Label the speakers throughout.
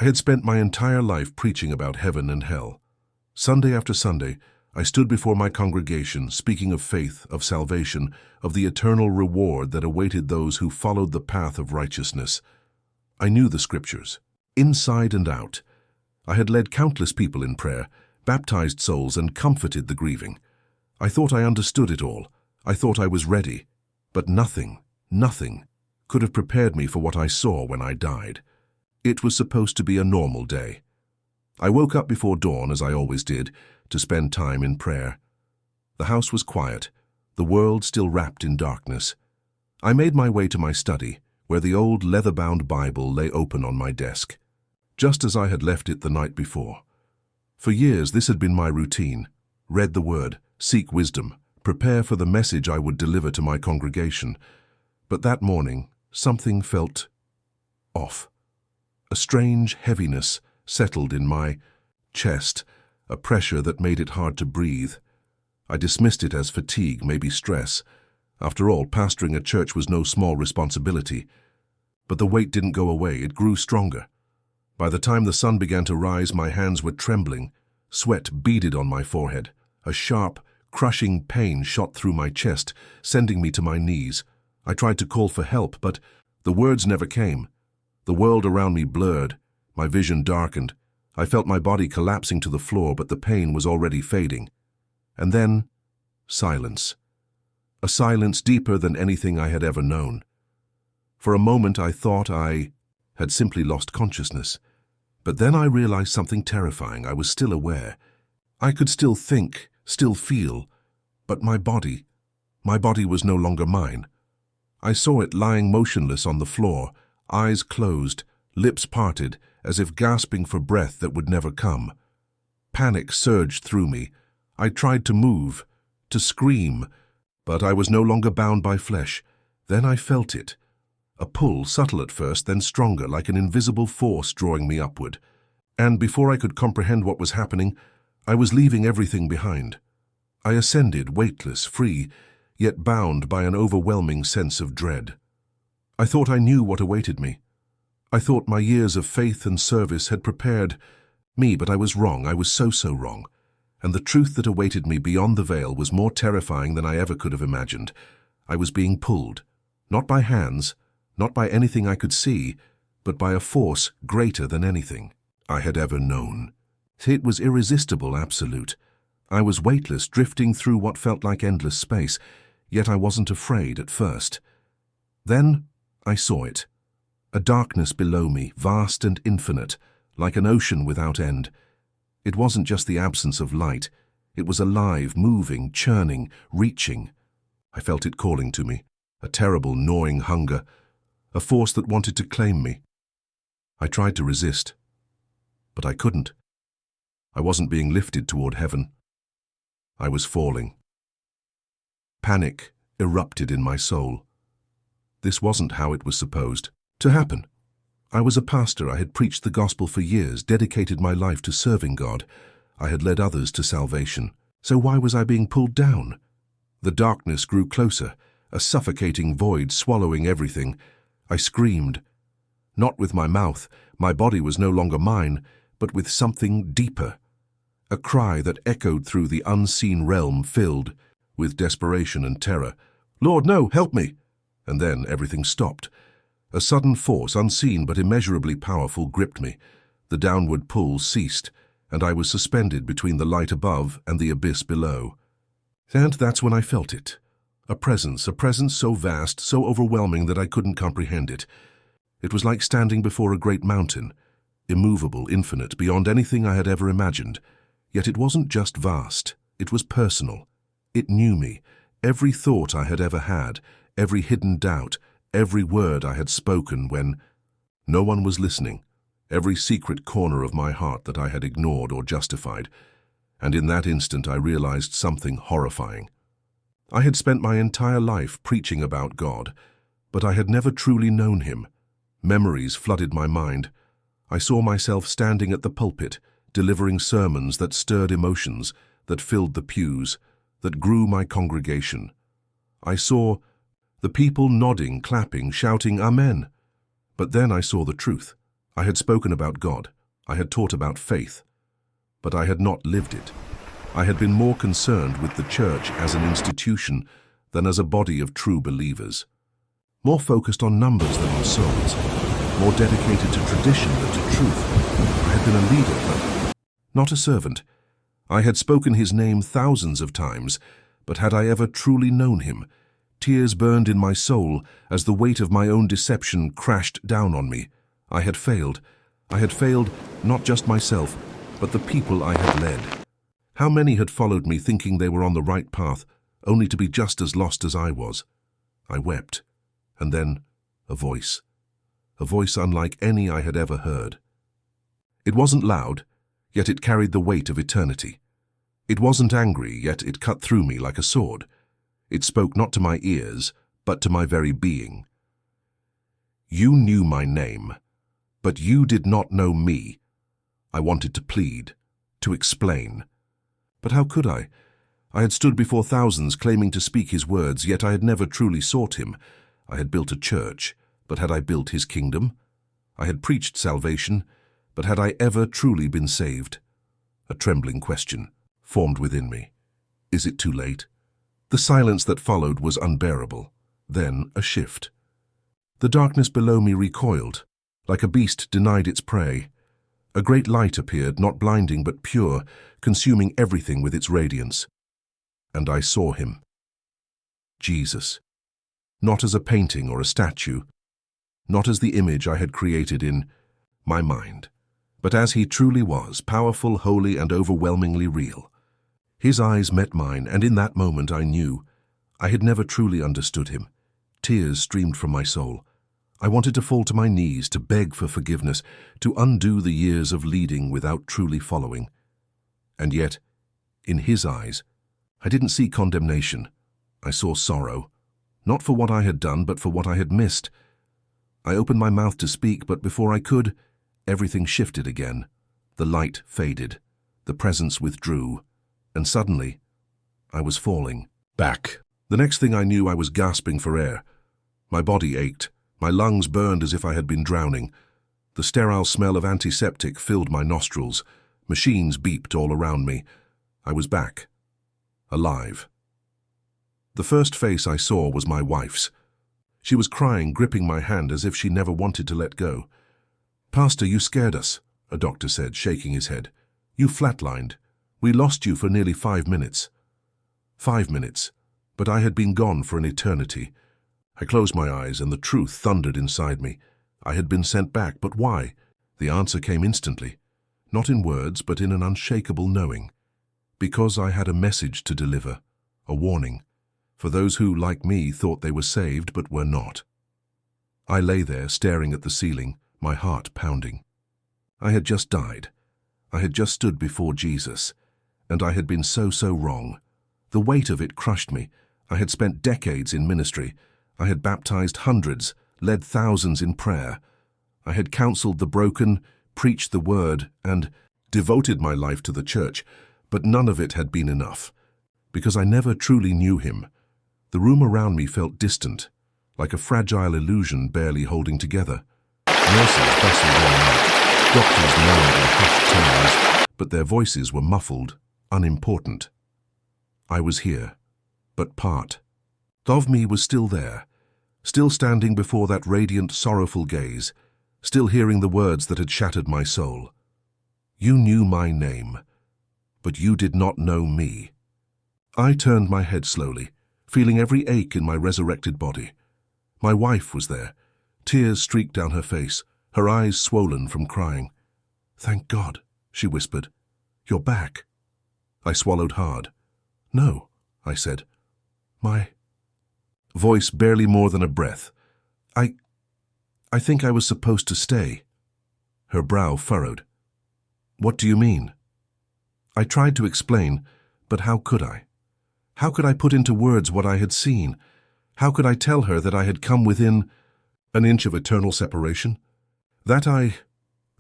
Speaker 1: I had spent my entire life preaching about heaven and hell. Sunday after Sunday, I stood before my congregation speaking of faith, of salvation, of the eternal reward that awaited those who followed the path of righteousness. I knew the scriptures, inside and out. I had led countless people in prayer, baptized souls, and comforted the grieving. I thought I understood it all. I thought I was ready. But nothing could have prepared me for what I saw when I died. It was supposed to be a normal day. I woke up before dawn, as I always did, to spend time in prayer. The house was quiet, the world still wrapped in darkness. I made my way to my study, where the old leather-bound Bible lay open on my desk, just as I had left it the night before. For years this had been my routine: read the Word, seek wisdom, prepare for the message I would deliver to my congregation. But that morning, something felt off. A strange heaviness settled in my chest, a pressure that made it hard to breathe. I dismissed it as fatigue, maybe stress. After all, pastoring a church was no small responsibility. But the weight didn't go away, it grew stronger. By the time the sun began to rise, my hands were trembling. Sweat beaded on my forehead. A sharp, crushing pain shot through my chest, sending me to my knees. I tried to call for help, but the words never came. The world around me blurred. My vision darkened. I felt my body collapsing to the floor, but the pain was already fading. And then, silence. A silence deeper than anything I had ever known. For a moment I thought I had simply lost consciousness. But then I realized something terrifying. I was still aware. I could still think, still feel, but my body was no longer mine. I saw it lying motionless on the floor, eyes closed, lips parted, as if gasping for breath that would never come. Panic surged through me. I tried to move, to scream, but I was no longer bound by flesh. Then I felt it. A pull, subtle at first, then stronger, like an invisible force drawing me upward. And before I could comprehend what was happening, I was leaving everything behind. I ascended, weightless, free, yet bound by an overwhelming sense of dread. I thought I knew what awaited me. I thought my years of faith and service had prepared me, but I was wrong. I was so wrong. And the truth that awaited me beyond the veil was more terrifying than I ever could have imagined. I was being pulled, not by hands, not by anything I could see, but by a force greater than anything I had ever known. It was irresistible, absolute. I was weightless, drifting through what felt like endless space, yet I wasn't afraid at first. Then I saw it. A darkness below me, vast and infinite, like an ocean without end. It wasn't just the absence of light. It was alive, moving, churning, reaching. I felt it calling to me, a terrible, gnawing hunger, a force that wanted to claim me. I tried to resist, but I couldn't. I wasn't being lifted toward heaven. I was falling. Panic erupted in my soul. This wasn't how it was supposed to happen. I was a pastor. I had preached the gospel for years, dedicated my life to serving God. I had led others to salvation. So why was I being pulled down? The darkness grew closer, a suffocating void swallowing everything. I screamed. Not with my mouth. My body was no longer mine, but with something deeper. A cry that echoed through the unseen realm, filled with desperation and terror. "Lord, no, help me!" And then everything stopped. A sudden force, unseen but immeasurably powerful, gripped me. The downward pull ceased, and I was suspended between the light above and the abyss below. And that's when I felt it. A presence so vast, so overwhelming that I couldn't comprehend it. It was like standing before a great mountain, immovable, infinite, beyond anything I had ever imagined. Yet it wasn't just vast, it was personal. It knew me, every thought I had ever had, every hidden doubt, every word I had spoken when no one was listening, every secret corner of my heart that I had ignored or justified. And in that instant I realized something horrifying. I had spent my entire life preaching about God, but I had never truly known Him. Memories flooded my mind. I saw myself standing at the pulpit, delivering sermons that stirred emotions, that filled the pews, that grew my congregation. I saw the people nodding, clapping, shouting, "Amen." But then I saw the truth. I had spoken about God. I had taught about faith. But I had not lived it. I had been more concerned with the church as an institution than as a body of true believers. More focused on numbers than on souls. More dedicated to tradition than to truth. I had been a leader, but not a servant. I had spoken his name thousands of times, but had I ever truly known him? Tears burned in my soul as the weight of my own deception crashed down on me. I had failed. I had failed not just myself, but the people I had led. How many had followed me thinking they were on the right path, only to be just as lost as I was? I wept. And then a voice unlike any I had ever heard. It wasn't loud, yet it carried the weight of eternity. It wasn't angry, yet it cut through me like a sword. It spoke not to my ears, but to my very being. You knew my name, but you did not know me. I wanted to plead, to explain. But how could I? I had stood before thousands claiming to speak his words, yet I had never truly sought him. I had built a church, but had I built his kingdom? I had preached salvation, but had I ever truly been saved? A trembling question formed within me. Is it too late? The silence that followed was unbearable. Then a shift. The darkness below me recoiled, like a beast denied its prey. A great light appeared, not blinding but pure, consuming everything with its radiance. And I saw him. Jesus. Not as a painting or a statue, not as the image I had created in my mind, but as he truly was, powerful, holy, and overwhelmingly real. His eyes met mine, and in that moment I knew. I had never truly understood him. Tears streamed from my soul. I wanted to fall to my knees, to beg for forgiveness, to undo the years of leading without truly following. And yet, in his eyes, I didn't see condemnation. I saw sorrow, not for what I had done, but for what I had missed. I opened my mouth to speak, but before I could, everything shifted again. The light faded, the presence withdrew, and suddenly, I was falling back. The next thing I knew, I was gasping for air. My body ached. My lungs burned as if I had been drowning. The sterile smell of antiseptic filled my nostrils. Machines beeped all around me. I was back. Alive. The first face I saw was my wife's. She was crying, gripping my hand as if she never wanted to let go. "Pastor, you scared us," a doctor said, shaking his head. "You flatlined. We lost you for nearly 5 minutes." 5 minutes, but I had been gone for an eternity. I closed my eyes and the truth thundered inside me. I had been sent back, but why? The answer came instantly. Not in words, but in an unshakable knowing. Because I had a message to deliver, a warning, for those who, like me, thought they were saved but were not. I lay there, staring at the ceiling, my heart pounding. I had just died. I had just stood before Jesus, and I had been so wrong. The weight of it crushed me. I had spent decades in ministry. I had baptized hundreds, led thousands in prayer. I had counseled the broken, preached the word, and devoted my life to the church, but none of it had been enough, because I never truly knew him. The room around me felt distant, like a fragile illusion barely holding together. Nurses bustled in and out. Doctors moaned in hushed tones, but their voices were muffled, unimportant. I was here, but part of me was still there, still standing before that radiant, sorrowful gaze, still hearing the words that had shattered my soul. You knew my name, but you did not know me. I turned my head slowly, feeling every ache in my resurrected body. My wife was there. Tears streaked down her face, her eyes swollen from crying. "Thank God," she whispered. "You're back." I swallowed hard. "No," I said. My voice barely more than a breath. I think I was supposed to stay." Her brow furrowed. "What do you mean?" I tried to explain, but how could I? How could I put into words what I had seen? How could I tell her that I had come within an inch of eternal separation? That I,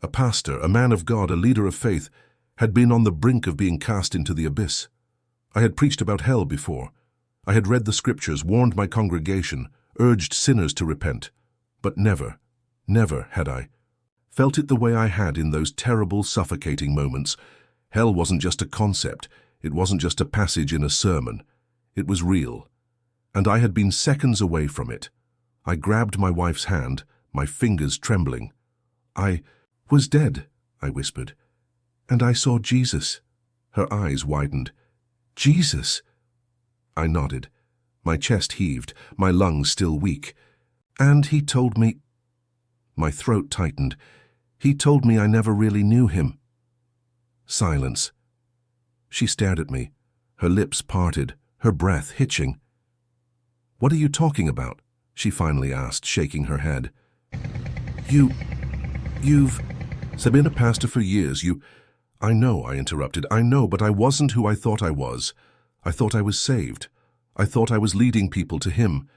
Speaker 1: a pastor, a man of God, a leader of faith, had been on the brink of being cast into the abyss. I had preached about hell before. I had read the scriptures, warned my congregation, urged sinners to repent. But never had I felt it the way I had in those terrible, suffocating moments. Hell wasn't just a concept. It wasn't just a passage in a sermon. It was real. And I had been seconds away from it. I grabbed my wife's hand, my fingers trembling. "I was dead," I whispered. "And I saw Jesus." Her eyes widened. "Jesus?" I nodded. My chest heaved, my lungs still weak. "And he told me—" My throat tightened. "He told me I never really knew him." Silence. She stared at me, her lips parted, her breath hitching. "What are you talking about?" she finally asked, shaking her head. You've been a pastor for years. I know," I interrupted. "I know, but I wasn't who I thought I was. I thought I was saved. I thought I was leading people to him.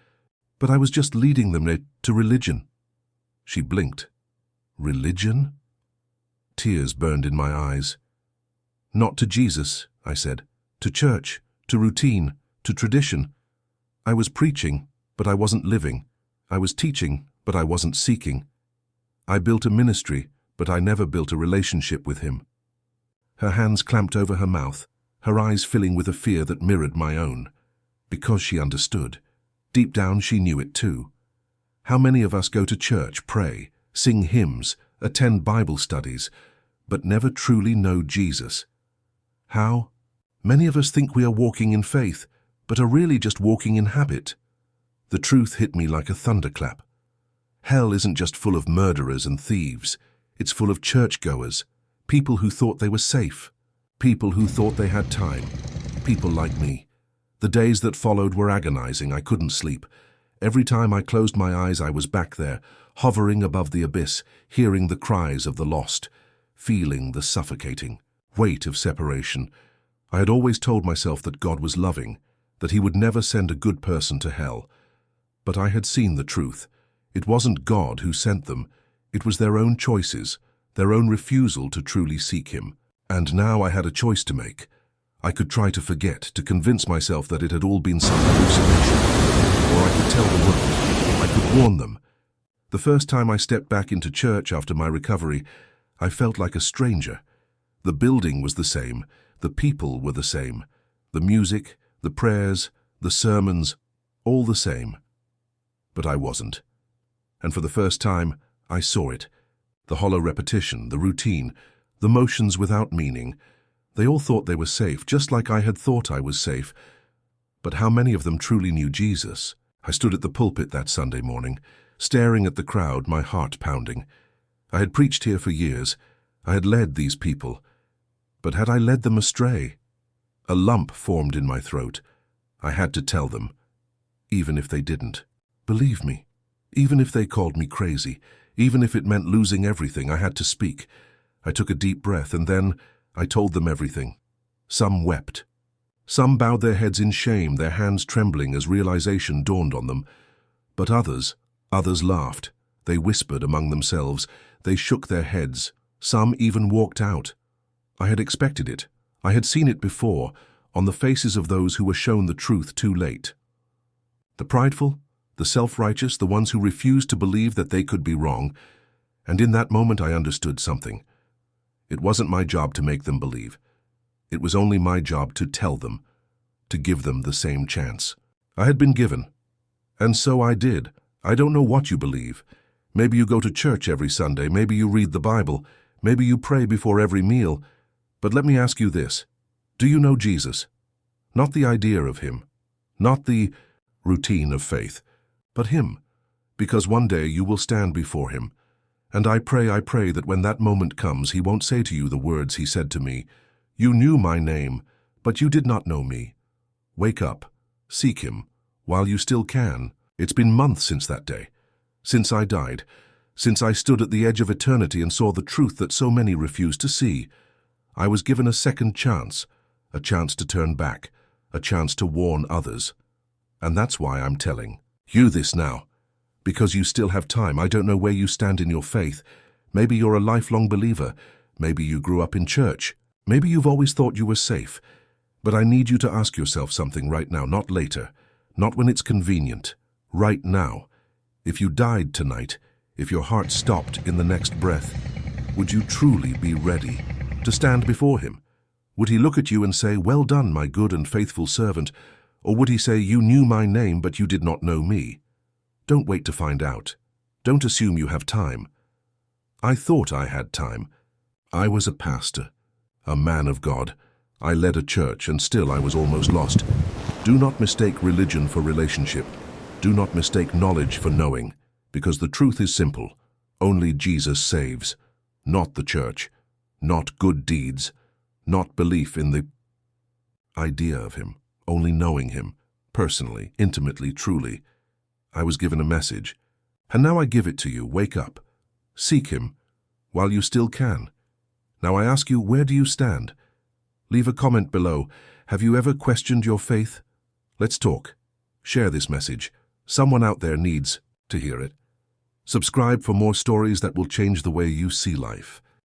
Speaker 1: But I was just leading them to religion." She blinked. "Religion?" Tears burned in my eyes. "Not to Jesus," I said. "To church, to routine, to tradition. I was preaching, but I wasn't living. I was teaching, but I wasn't seeking. I built a ministry, but I never built a relationship with him." Her hands clamped over her mouth, her eyes filling with a fear that mirrored my own. Because she understood. Deep down she knew it too. How many of us go to church, pray, sing hymns, attend Bible studies, but never truly know Jesus? How? Many of us think we are walking in faith, but are really just walking in habit. The truth hit me like a thunderclap. Hell isn't just full of murderers and thieves. It's full of churchgoers, people who thought they were safe, people who thought they had time, people like me. The days that followed were agonizing. I couldn't sleep. Every time I closed my eyes, I was back there, hovering above the abyss, hearing the cries of the lost, feeling the suffocating weight of separation. I had always told myself that God was loving, that he would never send a good person to hell. But I had seen the truth. It wasn't God who sent them. It was their own choices, their own refusal to truly seek him. And now I had a choice to make. I could try to forget, to convince myself that it had all been some hallucination. Or I could tell the world. I could warn them. The first time I stepped back into church after my recovery, I felt like a stranger. The building was the same. The people were the same. The music, the prayers, the sermons, all the same. But I wasn't. And for the first time, I saw it. The hollow repetition, the routine, the motions without meaning. They all thought they were safe, just like I had thought I was safe. But how many of them truly knew Jesus? I stood at the pulpit that Sunday morning, staring at the crowd, my heart pounding. I had preached here for years. I had led these people. But had I led them astray? A lump formed in my throat. I had to tell them, even if they didn't. Believe me, even if they called me crazy, even if it meant losing everything, I had to speak. I took a deep breath, and then I told them everything. Some wept. Some bowed their heads in shame, their hands trembling as realization dawned on them. But others laughed. They whispered among themselves. They shook their heads. Some even walked out. I had expected it. I had seen it before, on the faces of those who were shown the truth too late. The prideful, the self-righteous, the ones who refused to believe that they could be wrong. And in that moment I understood something. It wasn't my job to make them believe. It was only my job to tell them, to give them the same chance. I had been given. And so I did. I don't know what you believe. Maybe you go to church every Sunday, maybe you read the Bible, maybe you pray before every meal. But let me ask you this. Do you know Jesus? Not the idea of him, not the routine of faith, but him, because one day you will stand before him. And I pray that when that moment comes, he won't say to you the words he said to me, "You knew my name, but you did not know me." Wake up, seek him, while you still can. It's been months since that day, since I died, since I stood at the edge of eternity and saw the truth that so many refuse to see. I was given a second chance, a chance to turn back, a chance to warn others. And that's why I'm telling you this now. Because you still have time. I don't know where you stand in your faith. Maybe you're a lifelong believer. Maybe you grew up in church. Maybe you've always thought you were safe. But I need you to ask yourself something right now, not later, not when it's convenient. Right now. If you died tonight, if your heart stopped in the next breath, would you truly be ready to stand before him? Would he look at you and say, "Well done, my good and faithful servant," or would he say, "You knew my name, but you did not know me"? Don't wait to find out. Don't assume you have time. I thought I had time. I was a pastor, a man of God. I led a church, and still I was almost lost. Do not mistake religion for relationship. Do not mistake knowledge for knowing, because the truth is simple. Only Jesus saves. Not the church, not good deeds, not belief in the idea of him, only knowing him, personally, intimately, truly. I was given a message, and now I give it to you. Wake up. Seek him while you still can. Now I ask you, where do you stand? Leave a comment below. Have you ever questioned your faith? Let's talk. Share this message. Someone out there needs to hear it. Subscribe for more stories that will change the way you see life.